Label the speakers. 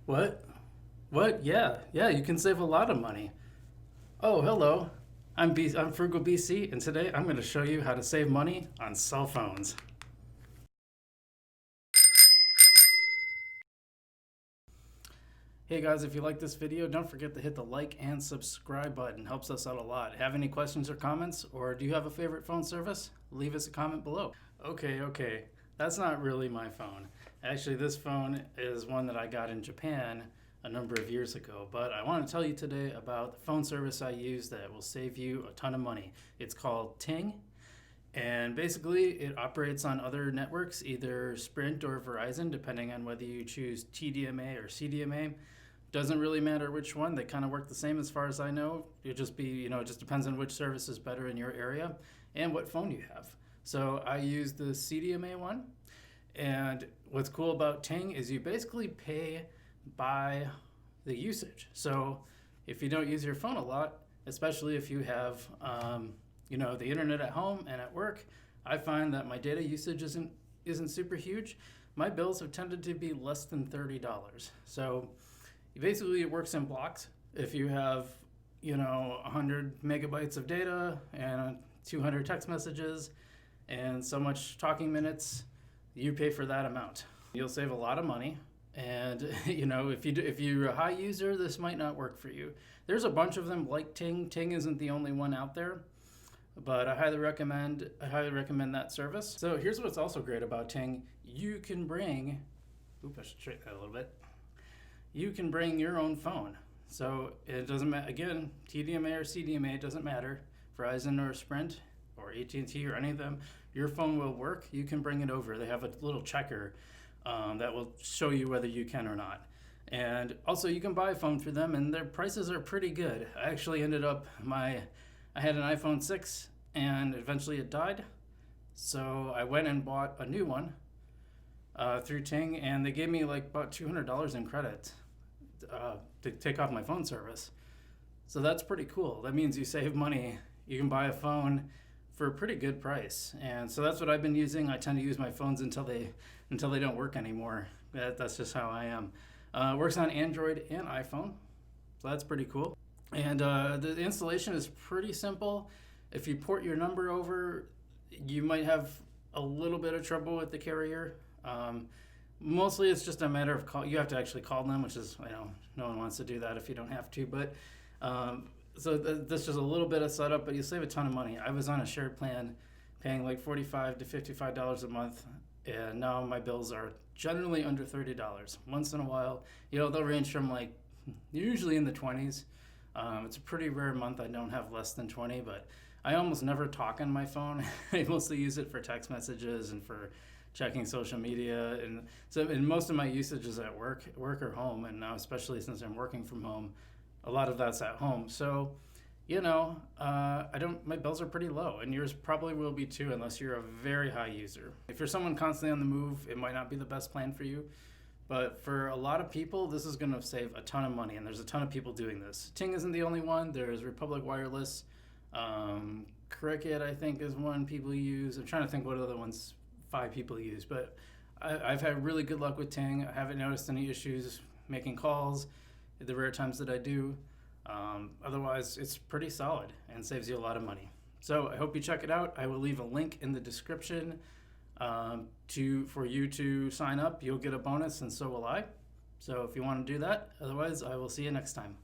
Speaker 1: What? What? Yeah, you can save a lot of money. Oh, hello. I'm Frugal BC, and today I'm going to show you how to save money on cell phones. Hey guys, if you like this video, don't forget to hit the like and subscribe button. Helps us out a lot. Have any questions or comments, or do you have a favorite phone service? Leave us a comment below. Okay. That's not really my phone. Actually, this phone is one that I got in Japan a number of years ago, but I want to tell you today about the phone service I use that will save you a ton of money. It's called Ting, and basically it operates on other networks, either Sprint or Verizon, depending on whether you choose TDMA or CDMA. Doesn't really matter which one, they kind of work the same as far as I know. It just depends on which service is better in your area and what phone you have. So I use the CDMA one, and what's cool about Ting is you basically pay by the usage. So if you don't use your phone a lot, especially if you have the internet at home and at work, I find that my data usage isn't super huge. My bills have tended to be less than $30. So basically it works in blocks. If you have 100 megabytes of data and 200 text messages and so much talking minutes, you pay for that amount. You'll save a lot of money. And if you're a high user, this might not work for you. There's a bunch of them like Ting. Ting isn't the only one out there, but I highly recommend that service. So here's what's also great about Ting. You can bring, I should straighten that a little bit. You can bring your own phone. So it doesn't matter, again, TDMA or CDMA, it doesn't matter. Verizon or Sprint or AT&T or any of them, your phone will work. You can bring it over. They have a little checker that will show you whether you can or not. And also you can buy a phone for them, and their prices are pretty good. I actually I had an iPhone 6 and eventually it died. So I went and bought a new one through Ting, and they gave me like about $200 in credit to take off my phone service. So that's pretty cool. That means you save money. You can buy a phone for a pretty good price. And so that's what I've been using. I tend to use my phones until they don't work anymore. That's just how I am. Works on Android and iPhone, so that's pretty cool. And the installation is pretty simple. If you port your number over, you might have a little bit of trouble with the carrier. Mostly it's just a matter of you have to actually call them, which is, no one wants to do that if you don't have to, but that's just a little bit of setup, but you save a ton of money. I was on a shared plan paying like $45 to $55 a month, and now my bills are generally under $30. Once in a while, they'll range from usually in the 20s. It's a pretty rare month I don't have less than 20, but I almost never talk on my phone. I mostly use it for text messages and for checking social media, and most of my usage is at work or home, and now especially since I'm working from home, a lot of that's at home. So my bills are pretty low, and yours probably will be too, unless you're a very high user. If you're someone constantly on the move, it might not be the best plan for you, but for a lot of people, this is going to save a ton of money, and there's a ton of people doing this. Ting isn't the only one. There's Republic Wireless. Cricket, I think, is one people use. I'm trying to think what other ones 5 people use, but I've had really good luck with Ting. I haven't noticed any issues making calls the rare times that I do. Otherwise, it's pretty solid and saves you a lot of money. So I hope you check it out. I will leave a link in the description for you to sign up. You'll get a bonus, and so will I. So if you want to do that, otherwise I will see you next time.